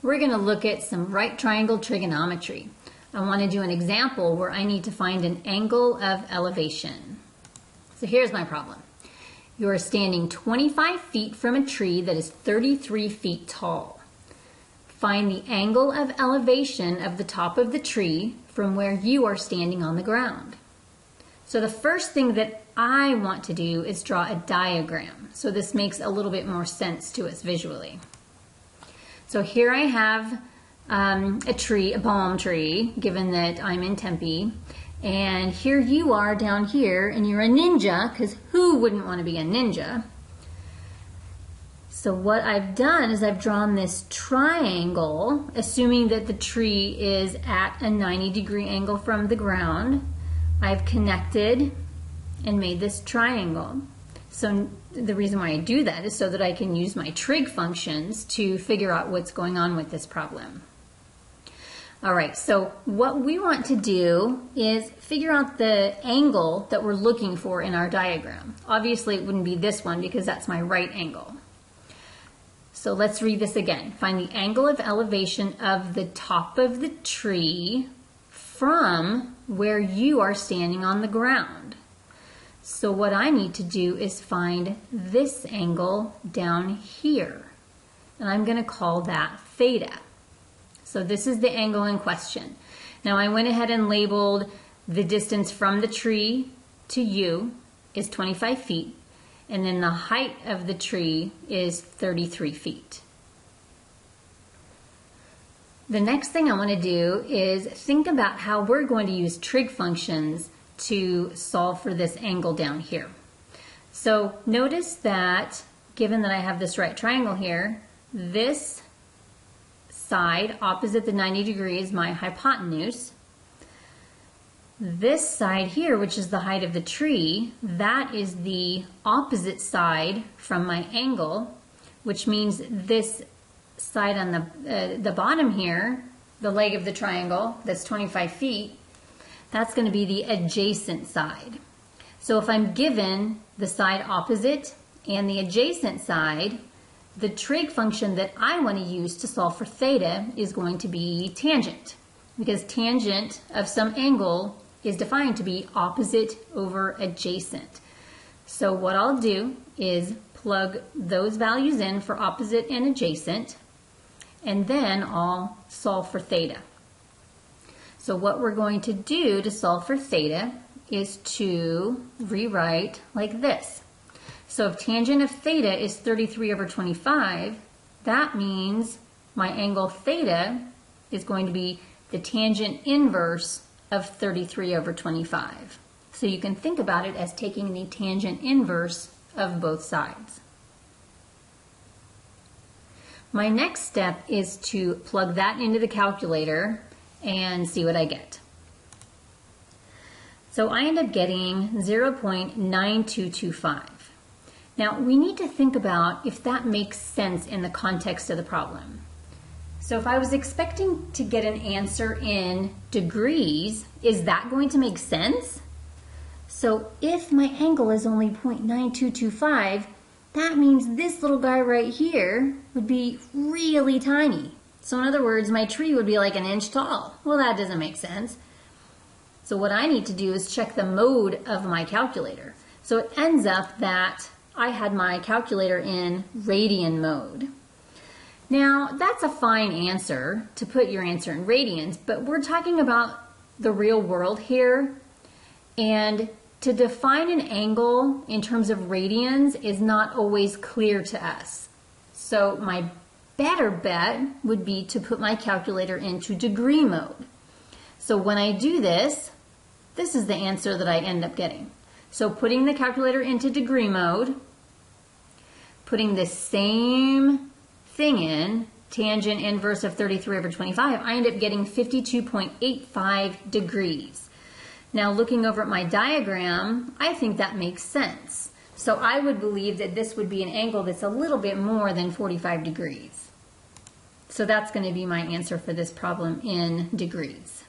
we're going to look at some right triangle trigonometry. I want to do an example where I need to find an angle of elevation. So here's my problem. You are standing 25 feet from a tree that is 33 feet tall. Find the angle of elevation of the top of the tree from where you are standing on the ground. So the first thing that I want to do is draw a diagram. So this makes a little bit more sense to us visually. So here I have a tree, a palm tree, given that I'm in Tempe. And here you are down here, and you're a ninja, because who wouldn't want to be a ninja? So what I've done is I've drawn this triangle, assuming that the tree is at a 90-degree angle from the ground. I've connected and made this triangle. So the reason why I do that is so that I can use my trig functions to figure out what's going on with this problem. All right, so what we want to do is figure out the angle that we're looking for in our diagram. Obviously, it wouldn't be this one because that's my right angle. So let's read this again. Find the angle of elevation of the top of the tree from where you are standing on the ground. So what I need to do is find this angle down here, and I'm going to call that theta. So this is the angle in question. Now I went ahead and labeled the distance from the tree to you is 25 feet, and then the height of the tree is 33 feet. The next thing I want to do is think about how we're going to use trig functions to solve for this angle down here. So notice that given that I have this right triangle here, this side opposite the 90 degrees is my hypotenuse. This side here, which is the height of the tree, that is the opposite side from my angle, which means this side on the bottom here, the leg of the triangle that's 25 feet, that's going to be the adjacent side. So if I'm given the side opposite and the adjacent side, the trig function that I want to use to solve for theta is going to be tangent, because tangent of some angle is defined to be opposite over adjacent. So what I'll do is plug those values in for opposite and adjacent, and then I'll solve for theta. So what we're going to do to solve for theta is to rewrite like this. So if tangent of theta is 33 over 25, that means my angle theta is going to be the tangent inverse of 33 over 25. So you can think about it as taking the tangent inverse of both sides. My next step is to plug that into the calculator and see what I get. So I end up getting 0.9225. Now we need to think about if that makes sense in the context of the problem. So if I was expecting to get an answer in degrees, is that going to make sense? So if my angle is only 0.9225, that means this little guy right here would be really tiny. So in other words, my tree would be like an inch tall. Well, that doesn't make sense. So what I need to do is check the mode of my calculator. So it ends up that I had my calculator in radian mode. Now, that's a fine answer to put your answer in radians, but we're talking about the real world here, and to define an angle in terms of radians is not always clear to us. So my better bet would be to put my calculator into degree mode. So when I do this, this is the answer that I end up getting. So putting the calculator into degree mode, putting the same thing in, tangent inverse of 33 over 25, I end up getting 52.85 degrees. Now looking over at my diagram, I think that makes sense. So I would believe that this would be an angle that's a little bit more than 45 degrees. So that's going to be my answer for this problem in degrees.